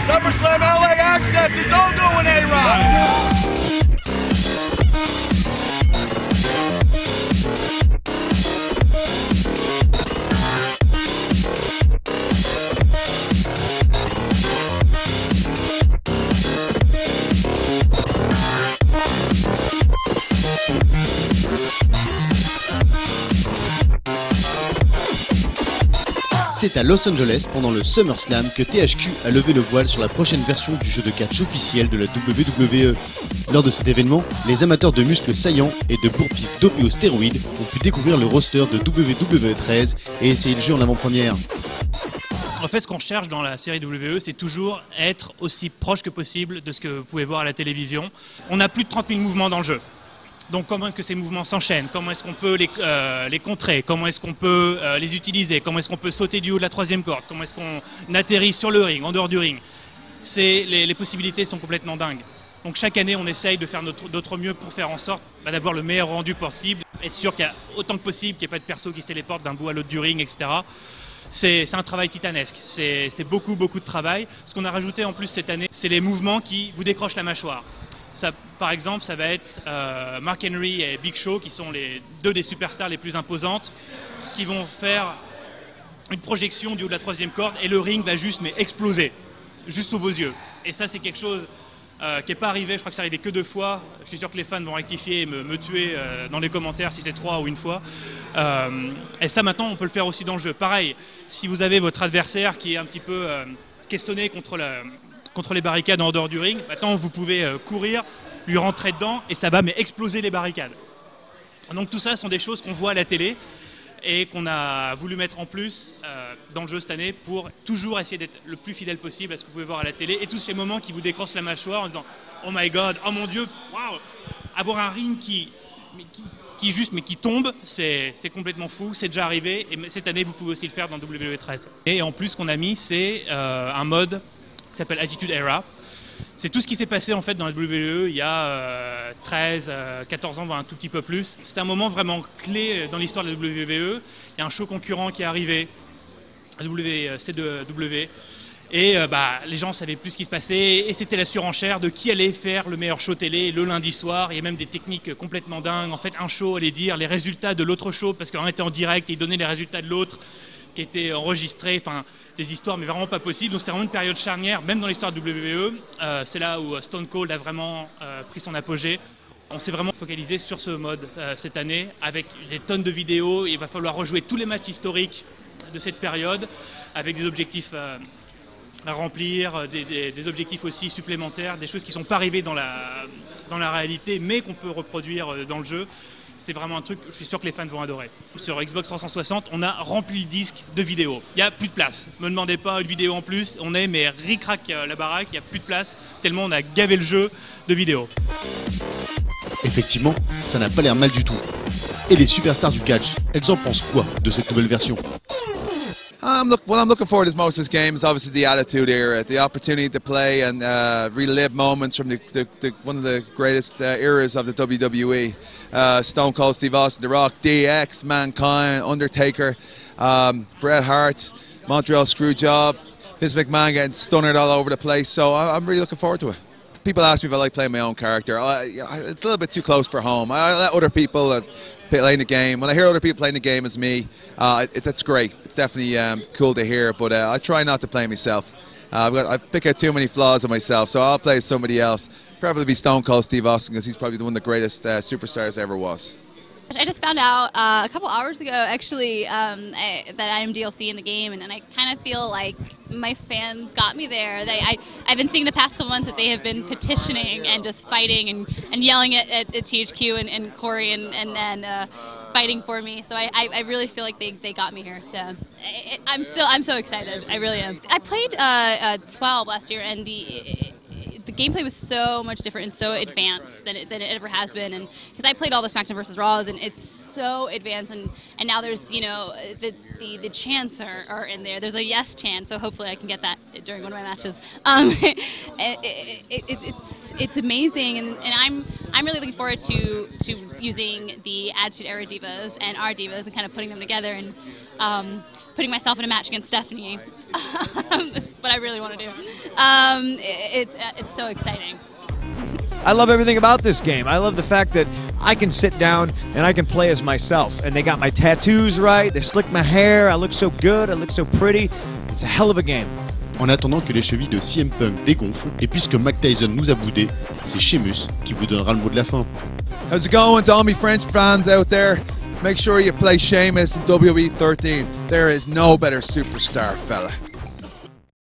SummerSlam LA Access, it's all going A-Rod. C'est à Los Angeles, pendant le SummerSlam, que THQ a levé le voile sur la prochaine version du jeu de catch officiel de la WWE. Lors de cet événement, les amateurs de muscles saillants et de bourre-pif dopés aux stéroïdes ont pu découvrir le roster de WWE 13 et essayer le jeu en avant-première. En fait, ce qu'on cherche dans la série WWE, c'est toujours être aussi proche que possible de ce que vous pouvez voir à la télévision. On a plus de 30 000 mouvements dans le jeu. Donc comment est-ce que ces mouvements s'enchaînent? Comment est-ce qu'on peut les contrer? Comment est-ce qu'on peut les utiliser? Comment est-ce qu'on peut sauter du haut de la troisième corde? Comment est-ce qu'on atterrit sur le ring, en dehors du ring? Les possibilités sont complètement dingues. Donc chaque année, on essaye de faire notre mieux pour faire en sorte d'avoir le meilleur rendu possible, être sûr qu'il y a autant que possible, qu'il n'y ait pas de perso qui se téléporte d'un bout à l'autre du ring, etc. C'est un travail titanesque, c'est beaucoup de travail. Ce qu'on a rajouté en plus cette année, c'est les mouvements qui vous décrochent la mâchoire. Ça, par exemple, ça va être Mark Henry et Big Show, qui sont deux des superstars les plus imposantes, qui vont faire une projection du haut de la troisième corde et le ring va juste exploser, juste sous vos yeux. Et ça, c'est quelque chose qui n'est pas arrivé, je crois que c'est arrivé que 2 fois. Je suis sûr que les fans vont rectifier et me tuer dans les commentaires si c'est 3 ou 1 fois. Et ça, maintenant, on peut le faire aussi dans le jeu. Pareil, si vous avez votre adversaire qui est un petit peu questionné contre les barricades en dehors du ring, maintenant vous pouvez courir, lui rentrer dedans et ça va exploser les barricades. Donc tout ça sont des choses qu'on voit à la télé et qu'on a voulu mettre en plus dans le jeu cette année pour toujours essayer d'être le plus fidèle possible à ce que vous pouvez voir à la télé et tous ces moments qui vous décrochent la mâchoire en se disant « Oh my God, oh mon Dieu, waouh !» Avoir un ring qui tombe, c'est complètement fou, c'est déjà arrivé et cette année vous pouvez aussi le faire dans WWE 13. Et en plus ce qu'on a mis, c'est un mode qui s'appelle Attitude Era. C'est tout ce qui s'est passé en fait dans la WWE il y a 13, 14 ans, voire un tout petit peu plus. C'était un moment vraiment clé dans l'histoire de la WWE. Il y a un show concurrent qui est arrivé, WCW, et les gens ne savaient plus ce qui se passait et c'était la surenchère de qui allait faire le meilleur show télé le lundi soir. Il y a même des techniques complètement dingues. En fait, un show allait dire les résultats de l'autre show parce qu'on était en direct et il donnait les résultats de l'autre qui était enregistré, enfin des histoires mais vraiment pas possibles. Donc c'était vraiment une période charnière, même dans l'histoire de WWE. C'est là où Stone Cold a vraiment pris son apogée. On s'est vraiment focalisé sur ce mode cette année avec des tonnes de vidéos. Il va falloir rejouer tous les matchs historiques de cette période avec des objectifs à remplir, des objectifs aussi supplémentaires, des choses qui ne sont pas arrivées dans la réalité mais qu'on peut reproduire dans le jeu. C'est vraiment un truc, je suis sûr que les fans vont adorer. Sur Xbox 360, on a rempli le disque de vidéos. Il n'y a plus de place. Ne me demandez pas une vidéo en plus. On est ric-rac la baraque, il n'y a plus de place, tellement on a gavé le jeu de vidéos. Effectivement, ça n'a pas l'air mal du tout. Et les superstars du catch, elles en pensent quoi de cette nouvelle version? What I'm looking forward to most of this game is obviously the Attitude Era, the opportunity to play and relive moments from one of the greatest eras of the WWE. Stone Cold Steve Austin, The Rock, DX, Mankind, Undertaker, Bret Hart, Montreal Screwjob, Vince McMahon getting stunnered all over the place. So I'm really looking forward to it. People ask me if I like playing my own character. It's a little bit too close for home. I let other people playing the game. When I hear other people playing the game as me, that's great. It's definitely cool to hear, but I try not to play myself. I pick out too many flaws of myself, so I'll play somebody else. Probably be Stone Cold Steve Austin because he's probably one of the greatest superstars ever was. I just found out a couple hours ago, actually, that I am DLC in the game, and I kind of feel like my fans got me there. I've been seeing the past couple months that they have been petitioning and just fighting and yelling at THQ and Corey and fighting for me. So I really feel like they got me here. So I'm so excited. I really am. I played 12 last year, and the gameplay was so much different and so advanced than it ever has been, and because I played all the SmackDown vs. Raws, and it's so advanced, and now there's the chants are in there. There's a yes chant, so hopefully I can get that during one of my matches. It's amazing, and I'm really looking forward to using the Attitude Era divas and our divas and kind of putting them together, and putting myself in a match against Stephanie. That's what I really want to do. It's so exciting. I love everything about this game. I love the fact that I can sit down and I can play as myself. And they got my tattoos right, they slicked my hair, I look so good, I look so pretty. It's a hell of a game. En attendant que les chevilles de CM Punk dégonflent, et puisque Mike Tyson nous a boudé, c'est Sheamus qui vous donnera le mot de la fin. How's it going to all me French fans out there? Make sure you play Sheamus in WWE 13. There is no better superstar, fella.